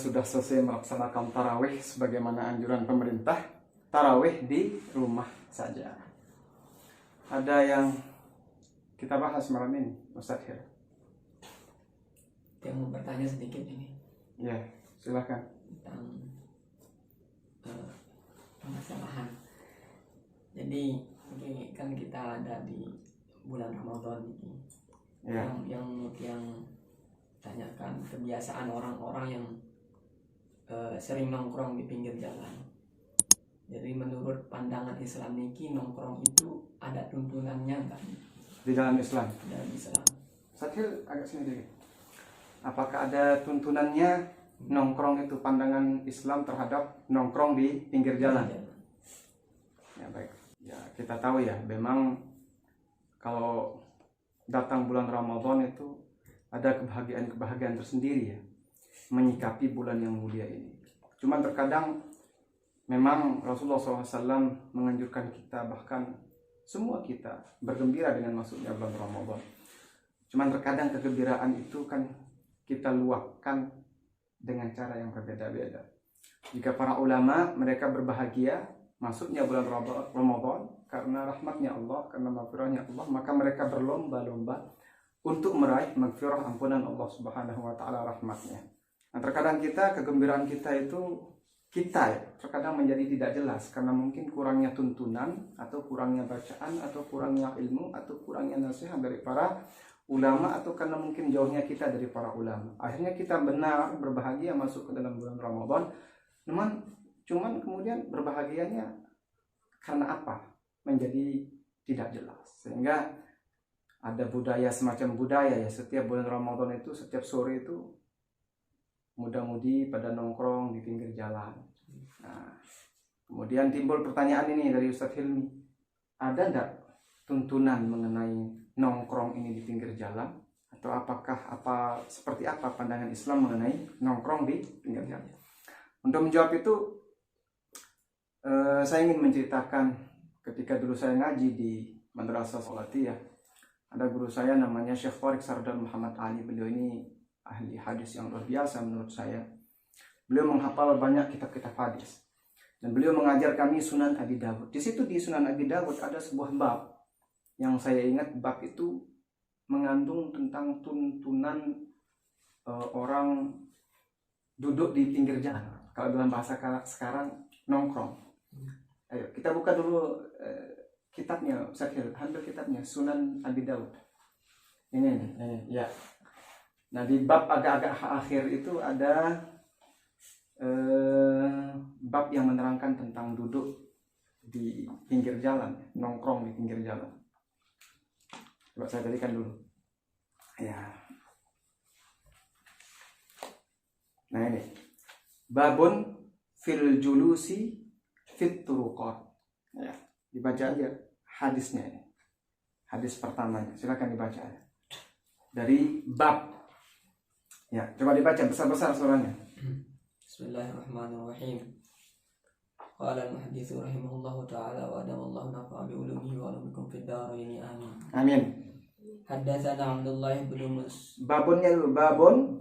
sudah selesai melaksanakan tarawih sebagaimana anjuran pemerintah, tarawih di rumah saja. Ada yang kita bahas malam ini, Ustadz Hir? Yang mau bertanya sedikit ini. Ya, silakan. Tentang permasalahan. Jadi ini kan kita ada di bulan Ramadan ini. Ya. Yang tanyakan kebiasaan orang-orang yang sering nongkrong di pinggir jalan. Jadi menurut pandangan Islam niki nongkrong itu ada tuntunannya enggak? Di dalam Islam. Dalam Islam. Satil agak sini dikit. Apakah ada tuntunannya nongkrong itu, pandangan Islam terhadap nongkrong di pinggir jalan? Ya baik. Ya kita tahu ya, memang kalau datang bulan Ramadan itu ada kebahagiaan tersendiri ya, menyikapi bulan yang mulia ini. Cuman terkadang memang Rasulullah SAW menganjurkan kita, bahkan semua kita bergembira dengan masuknya bulan Ramadan. Cuman terkadang kegembiraan itu kan kita luapkan dengan cara yang berbeda-beda. Jika para ulama mereka berbahagia masuknya bulan Ramadan karena rahmatnya Allah, karena maghfirahnya Allah, maka mereka berlomba-lomba untuk meraih maghfirah ampunan Allah Subhanahu wa taala, rahmatnya. Nah, terkadang kegembiraan kita itu terkadang menjadi tidak jelas karena mungkin kurangnya tuntunan atau kurangnya bacaan atau kurangnya ilmu atau kurangnya nasihat dari para ulama atau karena mungkin jauhnya kita dari para ulama. Akhirnya kita benar berbahagia masuk ke dalam bulan Ramadan, cuman kemudian berbahagianya karena apa? Menjadi tidak jelas. Sehingga ada semacam budaya ya, setiap bulan Ramadan itu setiap sore itu muda-mudi pada nongkrong di pinggir jalan. Nah, kemudian timbul pertanyaan ini dari Ustadz Hilmi, ada enggak tuntunan mengenai nongkrong ini di pinggir jalan, atau seperti apa pandangan Islam mengenai nongkrong di pinggir jalan? Untuk menjawab itu saya ingin menceritakan ketika dulu saya ngaji di Madrasah Salatiyah. Ada guru saya namanya Syekh Tariq Sardar Muhammad Ali. Beliau ini ahli hadis yang luar biasa menurut saya. Beliau menghafal banyak kitab-kitab hadis. Dan beliau mengajar kami Sunan Abi Dawud. Di situ di Sunan Abi Dawud ada sebuah bab yang saya ingat, bab itu mengandung tentang tuntunan orang duduk di pinggir jalan. Kalau dalam bahasa sekarang nongkrong. Ayo kita buka dulu kitabnya, Sakil, ambil kitabnya Sunan Abi Dawud. Ini ya. Nah di bab agak-agak akhir itu ada bab yang menerangkan tentang duduk di pinggir jalan, nongkrong di pinggir jalan. Coba saya berikan dulu. Ya. Nah ini. Babun fil julusi fit turuqat. Ya, dibaca aja hadisnya ini. Hadis pertamanya. Silakan dibaca aja. Dari bab. Ya, coba dibaca besar-besar suaranya. Bismillahirrahmanirrahim. Qala al-muhaddits rahimahullahu taala wa adamallahu nafa'a bi ulumihi wa alamukum fid dharain amin. Amin. Haddatsana Abdullah bin Babunnya dulu, babun.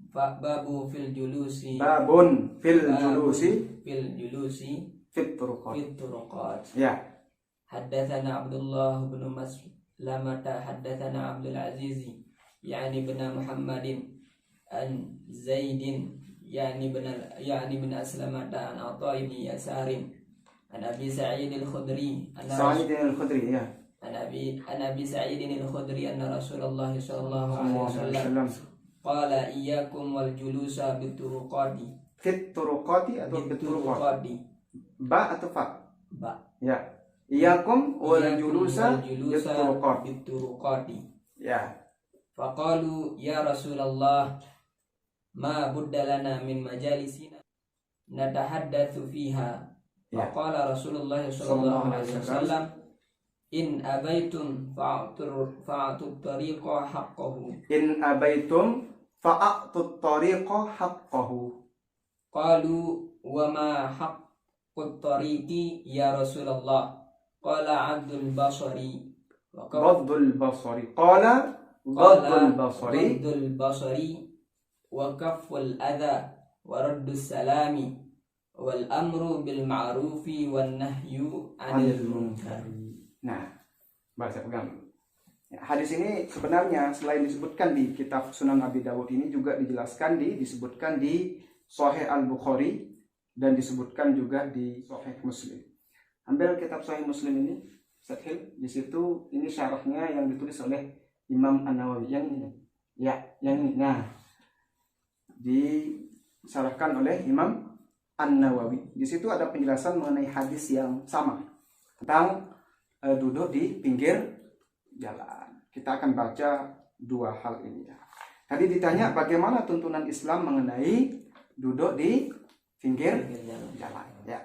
Babu fil julusi. Babun fil julusi fit turuqat. Ya. Haddatsana Abdullah bin Maslamata haddatsana Abdul Aziz yani bin Muhammadin an Zaidin yani bin Aslamata an Atha bin Yasarin an Abi Sa'id al-Khudri ya. an Abi Sa'id al-Khudri anna Rasulullah sallallahu alaihi wasallam qala iyyakum wal julusa bit turuqati. Fit turuqati atau bit turuqati? Ba atau fa? Ba. Ya. Iyyakum wal julusa bit turuqati. Ya. Faqalu ya Rasulullah ma budda lana min majalisina natahaddatsu fiha. Faqala Rasulullah sallallahu alaihi wasallam in abaitum fa'atut tariqa haqqahu. In abaitum fa'atut tariqa haqqahu. Qalu wa ma haqqut tariqi ya Rasulullah? Qala 'abdul basari. Ghaddul basari. Qala ghaddul basari wa kafful adha wa raddus salami wal amru bil ma'rufi wan nahyu 'anil munkar. Nah, bahasa pegang. Ya, hadis ini sebenarnya selain disebutkan di kitab Sunan Abi Dawud ini juga dijelaskan disebutkan di Sahih Al-Bukhari dan disebutkan juga di Sahih Muslim. Ambil kitab Sahih Muslim ini, Sahih, di situ ini syarahnya yang ditulis oleh Imam An-Nawawi yang ini. Ya, yang ini. Nah, disyarahkan oleh Imam An-Nawawi. Di situ ada penjelasan mengenai hadis yang sama tentang duduk di pinggir jalan. Kita akan baca dua hal ini ya. Tadi ditanya bagaimana tuntunan Islam mengenai duduk di pinggir jalan ya.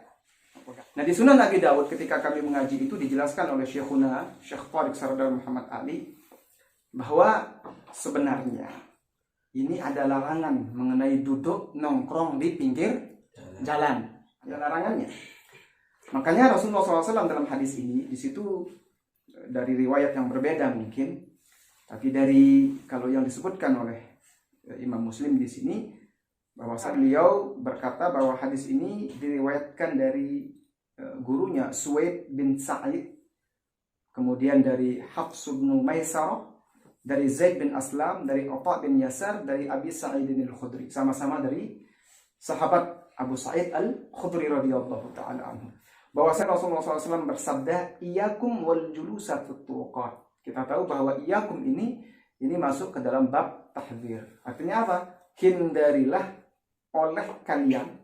Nah, di Sunan Abi Dawud ketika kami mengaji itu dijelaskan oleh Syekhuna Syekh Tariq Sardar Muhammad Ali bahwa sebenarnya ini ada larangan mengenai duduk nongkrong di pinggir jalan. Ada larangannya. Makanya Rasulullah SAW dalam hadis ini di situ dari riwayat yang berbeda mungkin, tapi dari kalau yang disebutkan oleh Imam Muslim di sini bahwa beliau berkata bahwa hadis ini diriwayatkan dari gurunya Suwaid bin Sa'id, kemudian dari Hafs bin Maisarah, dari Zaid bin Aslam, dari Atha bin Yasar, dari Abi Sa'id al-Khudri, sama-sama dari sahabat Abu Sa'id al-Khudri radhiyallahu taala anhu. Bahwasanya Rasulullah SAW bersabda, "Iyyakum wal julusa fit turuqat." Kita tahu bahwa iyyakum ini masuk ke dalam bab tahdzir. Artinya apa? Hindarilah oleh kalian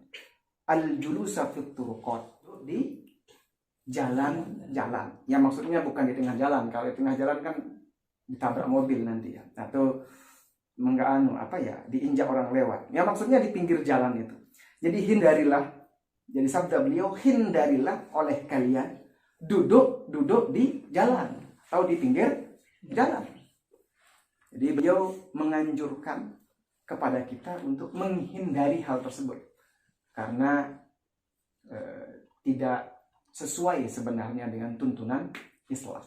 al julusa fit turuqat, di jalan-jalan. Yang maksudnya bukan di tengah jalan. Kalau di tengah jalan kan ditabrak mobil nanti ya. Atau diinjak orang lewat. Yang maksudnya di pinggir jalan itu. Jadi hindarilah. Jadi sabda beliau, hindarilah oleh kalian duduk di jalan atau di pinggir jalan. Jadi beliau menganjurkan kepada kita untuk menghindari hal tersebut karena tidak sesuai sebenarnya dengan tuntunan Islam.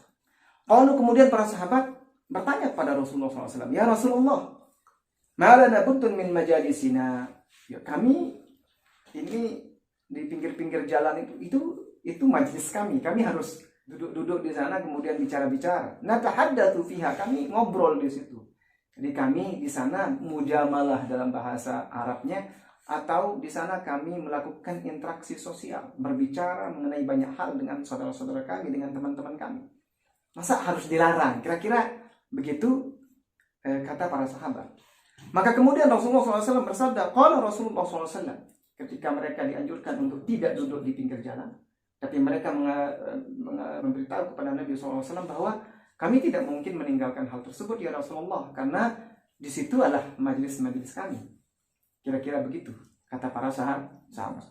Lalu kemudian para sahabat bertanya kepada Rasulullah SAW, "Ya Rasulullah, ma lana buntun min majalisina." Ya, kami ini di pinggir-pinggir jalan itu majlis kami harus duduk di sana kemudian bicara-bicara. Natahaddatsu fiha, kami ngobrol di situ. Jadi kami di sana mujamalah dalam bahasa Arabnya, atau di sana kami melakukan interaksi sosial, berbicara mengenai banyak hal dengan saudara-saudara kami, dengan teman-teman kami. Masa harus dilarang? Kira-kira begitu kata para sahabat. Maka kemudian Rasulullah SAW bersabda, qala Rasulullah SAW, ketika mereka dianjurkan untuk tidak duduk di pinggir jalan, tapi mereka memberitahu kepada Nabi SAW bahwa kami tidak mungkin meninggalkan hal tersebut ya Rasulullah, karena di situ adalah majelis-majelis kami. Kira-kira begitu kata para sahabat.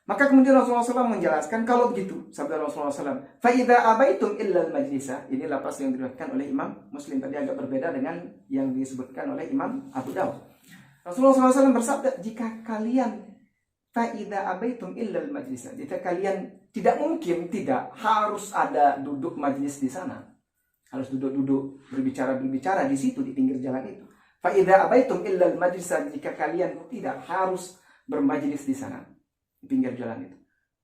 Maka kemudian Rasulullah SAW menjelaskan, kalau begitu sabda Rasulullah SAW, fa idza abaitum illa al-majlisa. Ini lapas yang diriwayatkan oleh Imam Muslim, tadi agak berbeda dengan yang disebutkan oleh Imam Abu Dawud. Rasulullah SAW bersabda, jika kalian fa'idha abaitum illal majlis, jika kalian tidak harus ada duduk majlis di sana, harus duduk berbicara di situ di pinggir jalan itu. Fa'idha abaitum illal majlis, jika kalian tidak harus bermajlis di sana di pinggir jalan itu,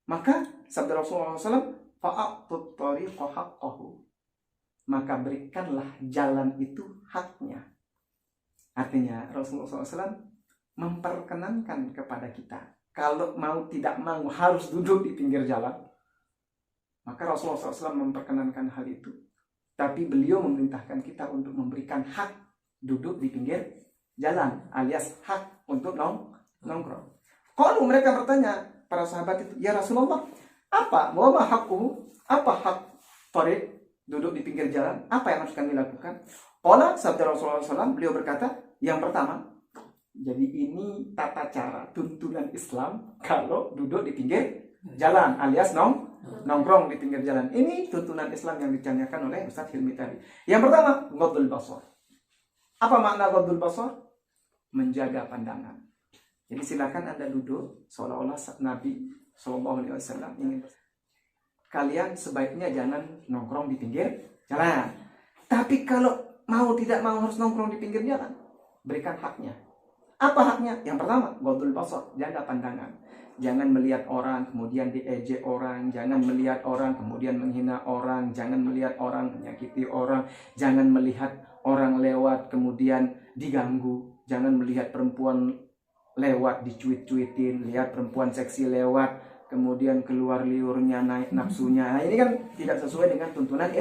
maka sabda Rasulullah SAW, fa'atut tariqa haqqahu, maka berikanlah jalan itu haknya. Artinya Rasulullah SAW memperkenankan kepada kita, kalau tidak mau harus duduk di pinggir jalan, maka Rasulullah SAW memperkenankan hal itu. Tapi beliau memerintahkan kita untuk memberikan hak duduk di pinggir jalan, alias hak untuk nongkrong. Kalau mereka bertanya, para sahabat itu, ya Rasulullah, apa hak tariq, duduk di pinggir jalan, apa yang harus kami lakukan? Qala, sabda Rasulullah SAW, beliau berkata, yang pertama, jadi ini tata cara tuntunan Islam kalau duduk di pinggir jalan, alias nongkrong di pinggir jalan. Ini tuntunan Islam yang dicanyakan oleh Ustaz Hilmi tadi. Yang pertama, ghaddul basar. Apa makna ghaddul basar? Menjaga pandangan. Jadi silakan Anda duduk seolah-olah Nabi SAW ingin, kalian sebaiknya jangan nongkrong di pinggir jalan. Tapi kalau tidak mau harus nongkrong di pinggir jalan, berikan haknya. Apa haknya? Yang pertama, ghaddul basar, jaga pandangan. Jangan melihat orang kemudian diejek orang, jangan melihat orang kemudian menghina orang, jangan melihat orang menyakiti orang, jangan melihat orang lewat kemudian diganggu, jangan melihat perempuan lewat dicuit-cuitin, lihat perempuan seksi lewat kemudian keluar liurnya, naik nafsunya. Nah, ini kan tidak sesuai dengan tuntunan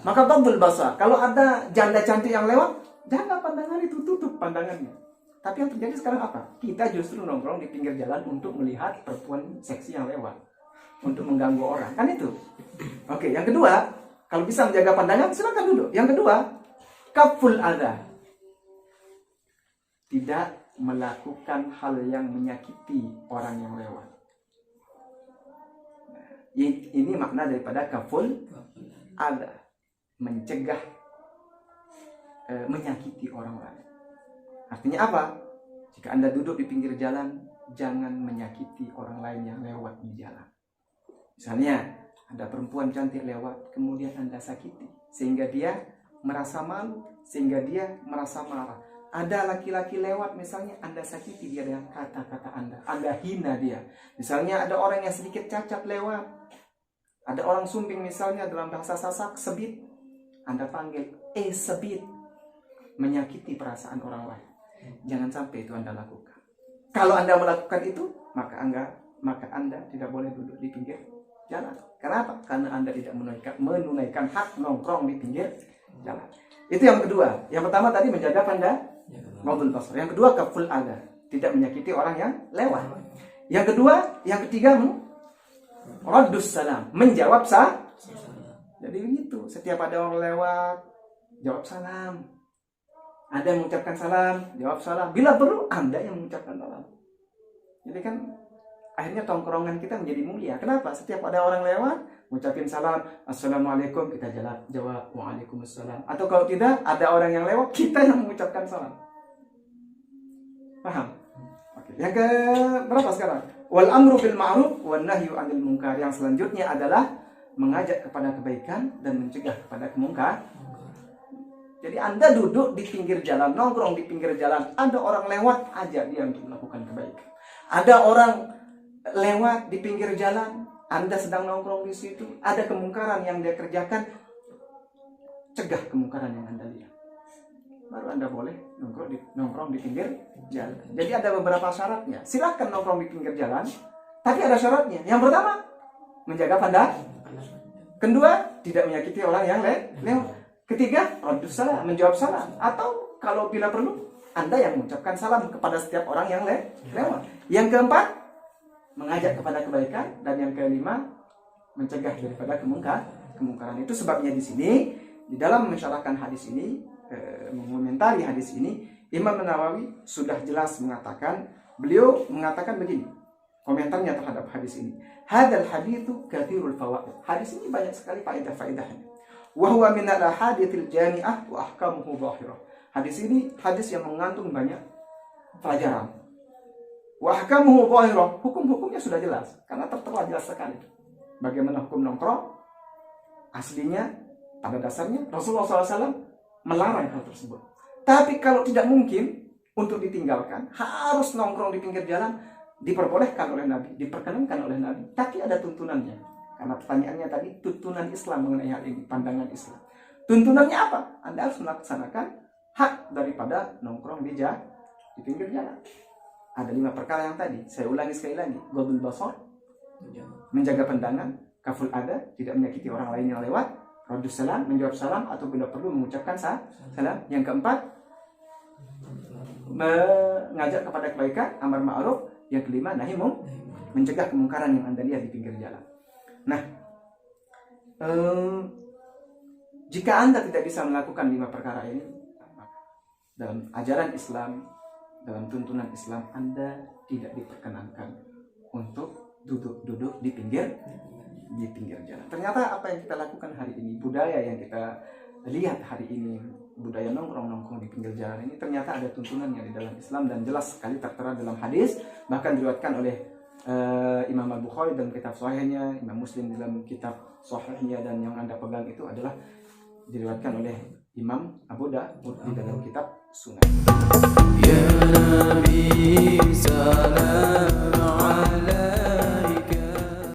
Maka ghaddul basar, kalau ada janda cantik yang lewat, jangan pandangan itu, tutup pandangannya. Tapi yang terjadi sekarang apa? Kita justru nongkrong di pinggir jalan untuk melihat perempuan seksi yang lewat, untuk mengganggu orang. Kan itu. Oke, yang kedua, kalau bisa menjaga pandangan, silakan duduk. Yang kedua, kaful adha. Tidak melakukan hal yang menyakiti orang yang lewat. Ini makna daripada kaful adha. Mencegah menyakiti orang lain. Artinya apa? Jika Anda duduk di pinggir jalan, jangan menyakiti orang lain yang lewat di jalan. Misalnya, ada perempuan cantik lewat, kemudian Anda sakiti, sehingga dia merasa malu, sehingga dia merasa marah. Ada laki-laki lewat, misalnya Anda sakiti dia dengan kata-kata Anda hina dia. Misalnya ada orang yang sedikit cacat lewat, ada orang sumbing misalnya dalam bahasa Sasak, sebit, Anda panggil, sebit, menyakiti perasaan orang lain. Jangan sampai itu Anda lakukan. Kalau Anda melakukan itu, maka Anda tidak boleh duduk di pinggir jalan. Kenapa? Karena Anda tidak menunaikan hak nongkrong di pinggir jalan. Itu yang kedua. Yang pertama tadi menjaga ghaddul basar. Yang kedua kaful adha, tidak menyakiti orang yang lewat. Yang ketiga raddus salam, menjawab Jadi begitu, setiap ada orang lewat, jawab salam. Anda yang mengucapkan salam, jawab salam. Bila perlu, Anda yang mengucapkan salam. Jadi kan akhirnya tongkrongan kita menjadi mulia. Kenapa? Setiap ada orang lewat, mengucapkan salam, assalamualaikum, kita jawab waalaikumsalam. Atau kalau tidak, ada orang yang lewat, kita yang mengucapkan salam. Paham? Oke. Yang ke berapa sekarang? Wal amru bil ma'ruf wan nahyu 'anil munkar. Yang selanjutnya adalah mengajak kepada kebaikan dan mencegah kepada kemungkaran. Jadi Anda duduk di pinggir jalan, nongkrong di pinggir jalan, ada orang lewat, ajak dia untuk melakukan kebaikan. Ada orang lewat di pinggir jalan, Anda sedang nongkrong di situ, ada kemungkaran yang dia kerjakan, cegah kemungkaran yang Anda lihat. Baru Anda boleh nongkrong di pinggir jalan. Jadi ada beberapa syaratnya. Silakan nongkrong di pinggir jalan, tapi ada syaratnya. Yang pertama, menjaga pandangan. Kedua, tidak menyakiti orang yang lewat. Ketiga, raddus salam, menjawab salam. Atau kalau bila perlu, Anda yang mengucapkan salam kepada setiap orang yang lewat. Yang keempat, mengajak kepada kebaikan. Dan yang kelima, mencegah daripada kemungkaran. Itu sebabnya di sini, di dalam mensyarahkan hadis ini, mengomentari hadis ini, Imam Nawawi sudah jelas mengatakan, beliau mengatakan begini, komentarnya terhadap hadis ini. Hadzal haditsu katsirul fawaid. Hadis ini banyak sekali faedah-faedahnya. Wa huwa min al-ahaditsil jami'ah wa ahkamuhu dhahirah. Hadis ini hadis yang mengandung banyak pelajaran. Wa ahkamuhu dhahirah, hukum-hukumnya sudah jelas karena tertera jelas sekali. Bagaimana hukum nongkrong? Aslinya pada dasarnya Rasulullah SAW melarang hal tersebut. Tapi kalau tidak mungkin untuk ditinggalkan, harus nongkrong di pinggir jalan, diperbolehkan oleh Nabi, diperkenankan oleh Nabi. Tapi ada tuntunannya. Karena pertanyaannya tadi, tuntunan Islam mengenai hal ini, pandangan Islam. Tuntunannya apa? Anda harus melaksanakan hak daripada nongkrong di pinggir jalan. Ada 5 perkara yang tadi. Saya ulangi sekali lagi. Ghaddul basar, menjaga pandangan. Kaful adha, tidak menyakiti orang lain yang lewat. Raddus salam, menjawab salam atau bila perlu mengucapkan salam. Yang keempat, mengajak kepada kebaikan, amar ma'ruf. Yang kelima, nahi mencegah kemungkaran yang Anda lihat di pinggir jalan. Nah, jika Anda tidak bisa melakukan 5 perkara ini, dalam ajaran Islam, dalam tuntunan Islam, Anda tidak diperkenankan untuk duduk di pinggir jalan. Ternyata apa yang kita lakukan hari ini, budaya yang kita lihat hari ini, budaya nongkrong di pinggir jalan ini, ternyata ada tuntunannya di dalam Islam dan jelas sekali tertera dalam hadis, bahkan diriwayatkan oleh Imam Al-Bukhari dalam kitab Sahihnya, Imam Muslim dalam kitab Sahihnya, dan yang Anda pegang itu adalah diriwayatkan oleh Imam Abu Dawud di dalam kitab Sunan. salam